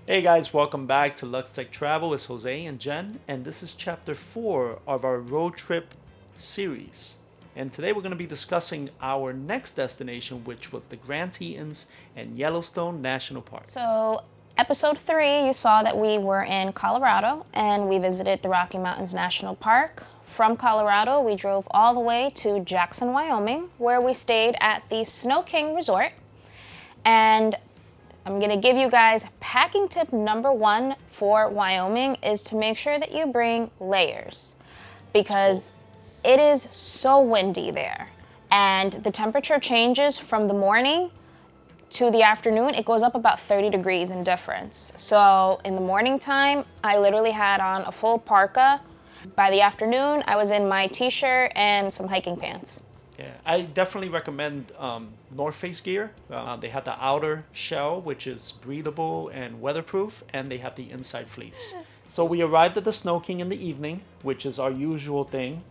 Hey guys, welcome back to Lux Tech Travel. It's Jose and Jen, and this is chapter 4 of our road trip series. And today we're going to be discussing our next destination, which was the Grand Tetons and Yellowstone National Park. So, episode 3, you saw that we were in Colorado and we visited the Rocky Mountains National Park. From Colorado, we drove all the way to Jackson, Wyoming, where we stayed at the Snow King Resort. And I'm going to give you guys packing tip number 1 for Wyoming is to make sure that you bring layers because it is so windy there. And the temperature changes from the morning to the afternoon. It goes up about 30 degrees in difference. So in the morning time, I literally had on a full parka. By the afternoon, I was in my t-shirt and some hiking pants. Yeah, I definitely recommend North Face gear. They have the outer shell, which is breathable and weatherproof, and they have the inside fleece. So we arrived at the Snow King in the evening, which is our usual thing.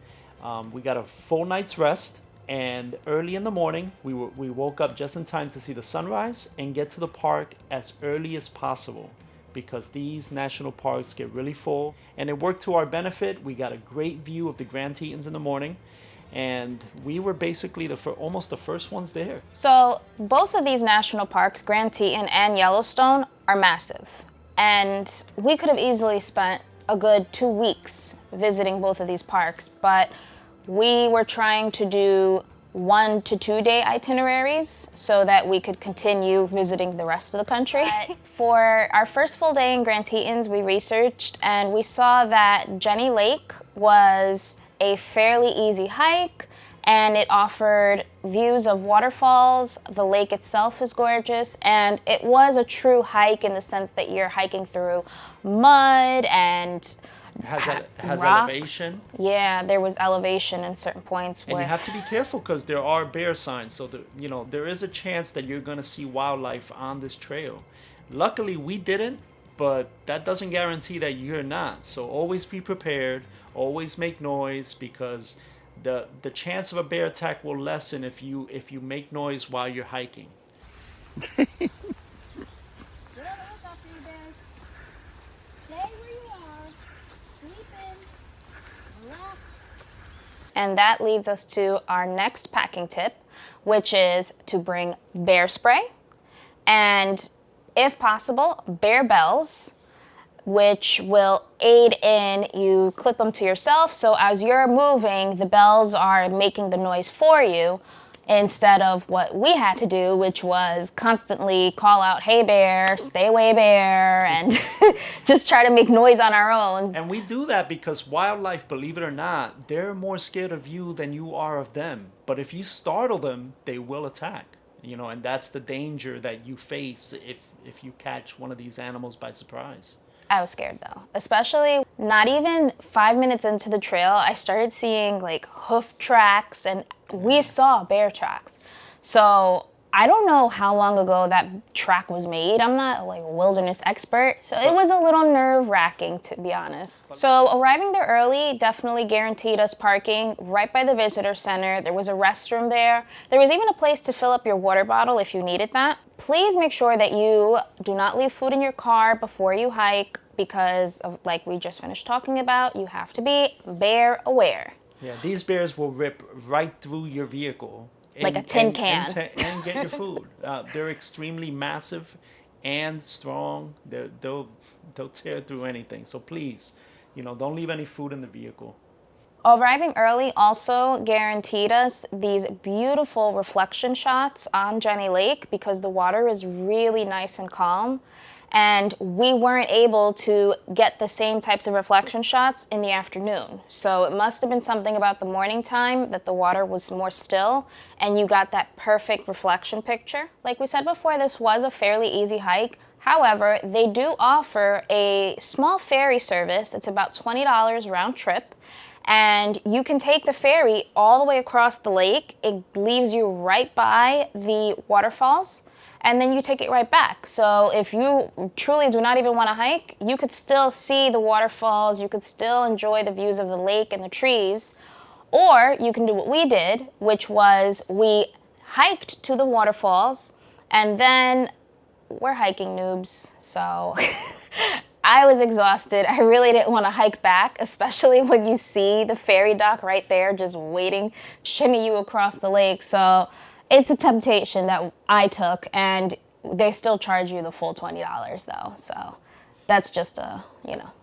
We got a full night's rest, and early in the morning, we woke up just in time to see the sunrise and get to the park as early as possible because these national parks get really full, and it worked to our benefit. We got a great view of the Grand Tetons in the morning. And we were basically almost the first ones there. So both of these national parks, Grand Teton and Yellowstone, are massive. And we could have easily spent a good 2 weeks visiting both of these parks, but we were trying to do 1 to 2 day itineraries so that we could continue visiting the rest of the country. For our first full day in Grand Tetons, we researched and we saw that Jenny Lake was a fairly easy hike, and it offered views of waterfalls. The lake itself is gorgeous, and it was a true hike in the sense that you're hiking through mud and it has rocks. Elevation. Yeah, there was elevation in certain points. And you have to be careful because there are bear signs, so there is a chance that you're going to see wildlife on this trail. Luckily, we didn't. But that doesn't guarantee that you're not. So always be prepared, always make noise because the chance of a bear attack will lessen if you make noise while you're hiking. Stay where you are, sleep in, relax. And that leads us to our next packing tip, which is to bring bear spray and, if possible, bear bells, which will aid in you clip them to yourself. So as you're moving, the bells are making the noise for you instead of what we had to do, which was constantly call out, "Hey bear, stay away bear," and just try to make noise on our own. And we do that because wildlife, believe it or not, they're more scared of you than you are of them. But if you startle them, they will attack. And that's the danger that you face if you catch one of these animals by surprise. I was scared though, especially not even 5 minutes into the trail, I started seeing like hoof tracks and we saw bear tracks. So I don't know how long ago that track was made. I'm not like a wilderness expert, so it was a little nerve-wracking to be honest. So arriving there early definitely guaranteed us parking right by the visitor center. There was a restroom there. There was even a place to fill up your water bottle if you needed that. Please make sure that you do not leave food in your car before you hike because of, like we just finished talking about, you have to be bear aware. Yeah, these bears will rip right through your vehicle. Like a tin can. And get your food. They're extremely massive and strong. They'll tear through anything. So please, don't leave any food in the vehicle. Arriving early also guaranteed us these beautiful reflection shots on Jenny Lake because the water is really nice and calm. And we weren't able to get the same types of reflection shots in the afternoon. So it must have been something about the morning time that the water was more still and you got that perfect reflection picture. Like we said before, this was a fairly easy hike. However, they do offer a small ferry service. It's about $20 round trip. And you can take the ferry all the way across the lake. It leaves you right by the waterfalls. And then you take it right back. So if you truly do not even want to hike, you could still see the waterfalls, you could still enjoy the views of the lake and the trees, or you can do what we did, which was we hiked to the waterfalls, and then we're hiking noobs, so I was exhausted. I really didn't want to hike back, especially when you see the ferry dock right there just waiting, shimmy you across the lake. So it's a temptation that I took, and they still charge you the full $20 though. So that's just a,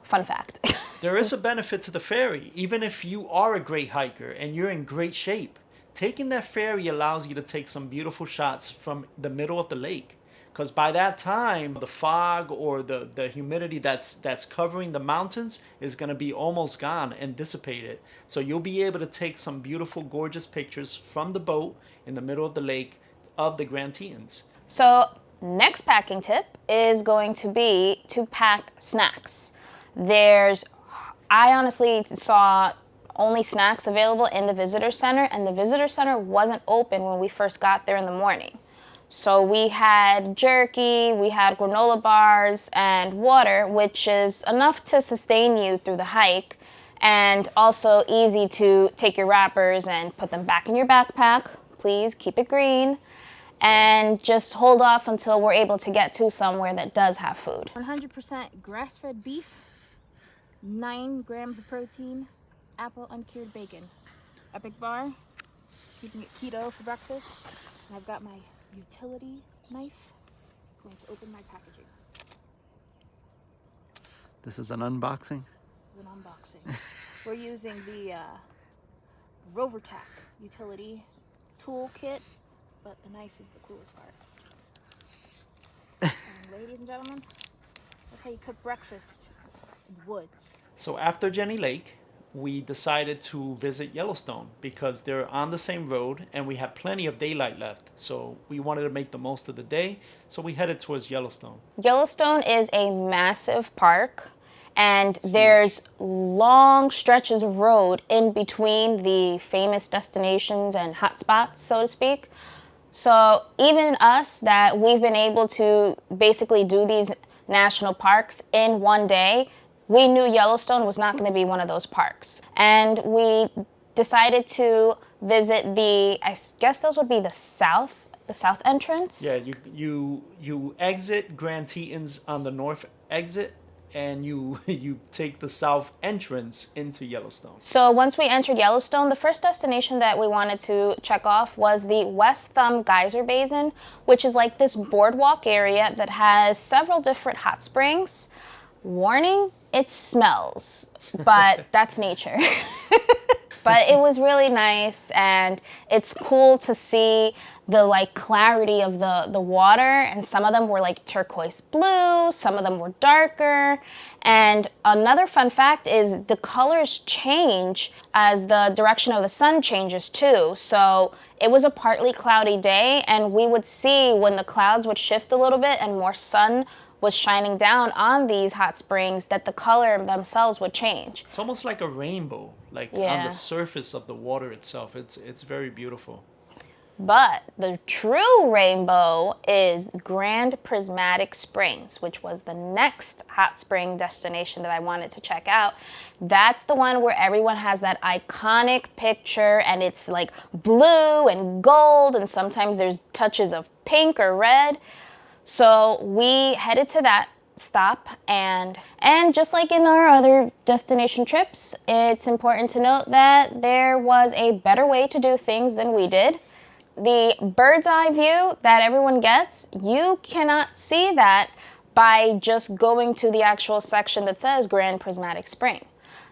fun fact. There is a benefit to the ferry. Even if you are a great hiker and you're in great shape, taking that ferry allows you to take some beautiful shots from the middle of the lake. Because by that time, the fog or the humidity that's covering the mountains is going to be almost gone and dissipated. So you'll be able to take some beautiful, gorgeous pictures from the boat in the middle of the lake of the Grand Tetons. So next packing tip is going to be to pack snacks. I honestly saw only snacks available in the visitor center, and the visitor center wasn't open when we first got there in the morning. So we had jerky, we had granola bars, and water, which is enough to sustain you through the hike, and also easy to take your wrappers and put them back in your backpack. Please keep it green, and just hold off until we're able to get to somewhere that does have food. 100% grass-fed beef, 9 grams of protein, apple uncured bacon. Epic bar, keeping it keto for breakfast. And I've got my utility knife. I'm going to open my packaging. This is an unboxing? This is an unboxing. We're using the RoverTac utility tool kit, but the knife is the coolest part. And ladies and gentlemen, that's how you cook breakfast in the woods. So after Jenny Lake, we decided to visit Yellowstone because they're on the same road and we have plenty of daylight left. So we wanted to make the most of the day, so we headed towards Yellowstone. Yellowstone is a massive park, and there's long stretches of road in between the famous destinations and hotspots, so to speak. So even us that we've been able to basically do these national parks in one day, we knew Yellowstone was not going to be one of those parks. And we decided to visit I guess those would be the south entrance. Yeah, you exit Grand Tetons on the north exit, and you take the south entrance into Yellowstone. So once we entered Yellowstone, the first destination that we wanted to check off was the West Thumb Geyser Basin, which is like this boardwalk area that has several different hot springs. Warning, it smells, but that's nature. But it was really nice, and it's cool to see the clarity of the water, and some of them were like turquoise blue, some of them were darker. And another fun fact is the colors change as the direction of the sun changes too. So it was a partly cloudy day, and we would see when the clouds would shift a little bit and more sun was shining down on these hot springs, that the color themselves would change. It's almost like a rainbow, on the surface of the water itself. It's very beautiful. But the true rainbow is Grand Prismatic Springs, which was the next hot spring destination that I wanted to check out. That's the one where everyone has that iconic picture, and it's like blue and gold, and sometimes there's touches of pink or red. So we headed to that stop, and just like in our other destination trips, it's important to note that there was a better way to do things than we did. The bird's eye view that everyone gets, you cannot see that by just going to the actual section that says Grand Prismatic Spring.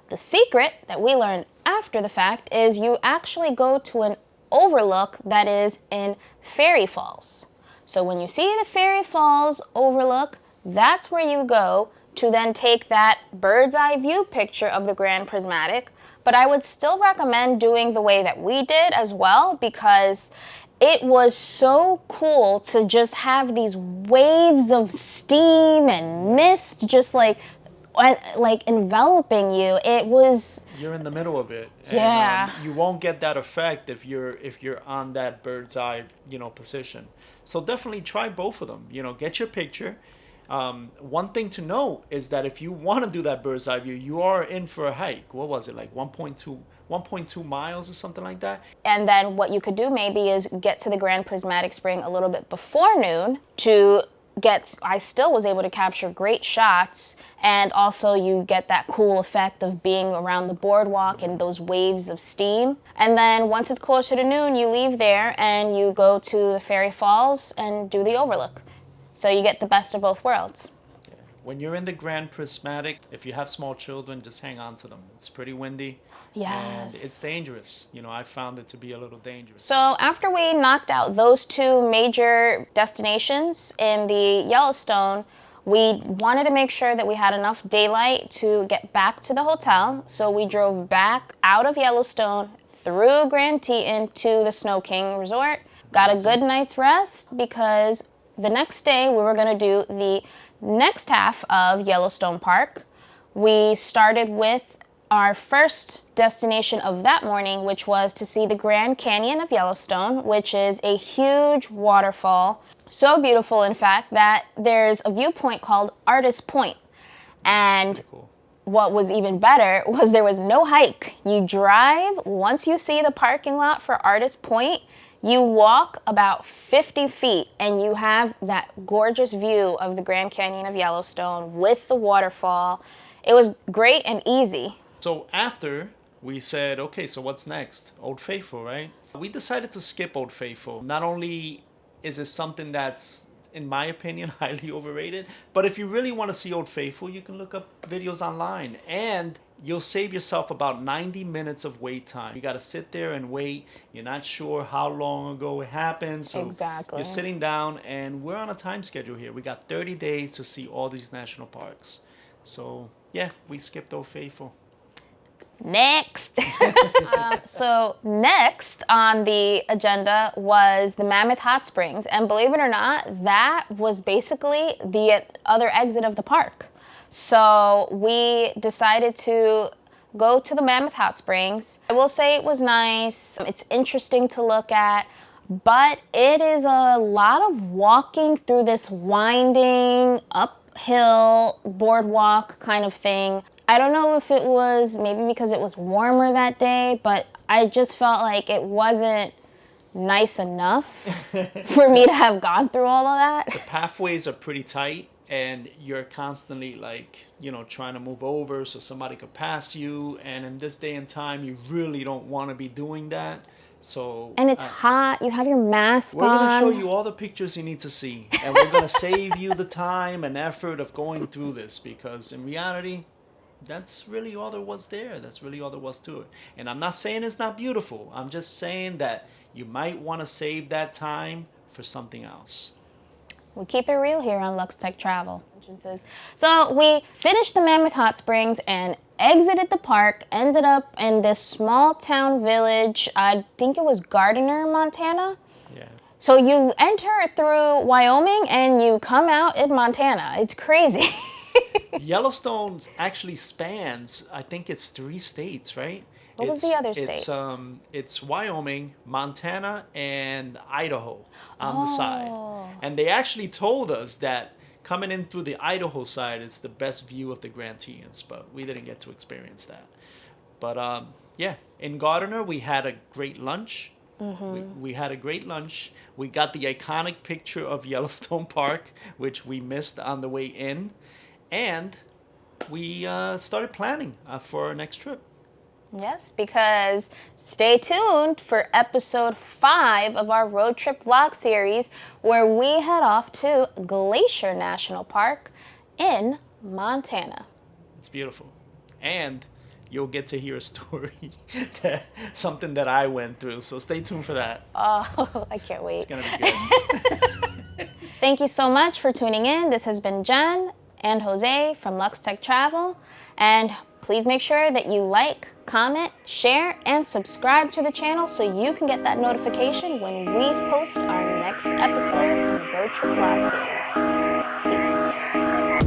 The secret that we learned after the fact is you actually go to an overlook that is in Fairy Falls. So when you see the Fairy Falls overlook, that's where you go to then take that bird's eye view picture of the Grand Prismatic. But I would still recommend doing the way that we did as well, because it was so cool to just have these waves of steam and mist just like enveloping you. It was... You're in the middle of it. Yeah. And, you won't get that effect if you're on that bird's eye, position. So definitely try both of them. Get your picture. One thing to note is that if you want to do that bird's eye view, you are in for a hike. What was it, like 1.2 miles or something like that? And then what you could do maybe is get to the Grand Prismatic Spring a little bit before noon to I still was able to capture great shots, and also you get that cool effect of being around the boardwalk and those waves of steam. And then once it's closer to noon, you leave there and you go to the Fairy Falls and do the overlook. So you get the best of both worlds. When you're in the Grand Prismatic, if you have small children, just hang on to them. It's pretty windy. Yes. And it's dangerous. You know, I found it to be a little dangerous. So after we knocked out those two major destinations in the Yellowstone, we wanted to make sure that we had enough daylight to get back to the hotel. So we drove back out of Yellowstone through Grand Teton to the Snow King Resort. Got a good night's rest because the next day we were going to do the next half of Yellowstone Park. We started with our first destination of that morning, which was to see the Grand Canyon of Yellowstone, which is a huge waterfall. So beautiful, in fact, that there's a viewpoint called Artist Point. And what was even better was there was no hike. You drive, once you see the parking lot for Artist Point, you walk about 50 feet and you have that gorgeous view of the Grand Canyon of Yellowstone with the waterfall. It was great and easy. So after we said, okay, so what's next? Old Faithful, right? We decided to skip Old Faithful. Not only is it something that's, in my opinion, highly overrated, but if you really want to see Old Faithful, you can look up videos online and you'll save yourself about 90 minutes of wait time. You got to sit there and wait. You're not sure how long ago it happened. So Exactly. You're sitting down and we're on a time schedule here. We got 30 days to see all these national parks. So yeah, we skipped Old Faithful. Next. So next on the agenda was the Mammoth Hot Springs. And believe it or not, that was basically the other exit of the park. So we decided to go to the Mammoth Hot Springs. I will say it was nice. It's interesting to look at, but it is a lot of walking through this winding uphill boardwalk kind of thing. I don't know if it was maybe because it was warmer that day, but I just felt like it wasn't nice enough for me to have gone through all of that. The pathways are pretty tight and you're constantly like, you know, trying to move over so somebody could pass you. And in this day and time, you really don't want to be doing that. So and it's hot. You have your mask on. We're going to show you all the pictures you need to see. And we're going to save you the time and effort of going through this because in reality, that's really all there was there. That's really all there was to it. And I'm not saying it's not beautiful. I'm just saying that you might want to save that time for something else. We keep it real here on Lux Tech Travel. So we finished the Mammoth Hot Springs and exited the park, ended up in this small town village. I think it was Gardiner, Montana. Yeah. So you enter through Wyoming and you come out in Montana. It's crazy. Yellowstone actually spans, I think it's 3 states, right? What was the other state? It's Wyoming, Montana, and Idaho on the side. And they actually told us that coming in through the Idaho side is the best view of the Grand Tetons, but we didn't get to experience that. But yeah, in Gardiner, we had a great lunch. Mm-hmm. We had a great lunch. We got the iconic picture of Yellowstone Park, which we missed on the way in. And we started planning for our next trip. Yes, because stay tuned for episode 5 of our road trip vlog series where we head off to Geyser National Park in Montana. It's beautiful. And you'll get to hear a story, something that I went through. So stay tuned for that. Oh, I can't wait. It's going to be good. Thank you so much for tuning in. This has been Jen and Jose from Lux Tech Travel. And please make sure that you like, comment, share, and subscribe to the channel so you can get that notification when we post our next episode in the Road Trip Vlog series. Peace.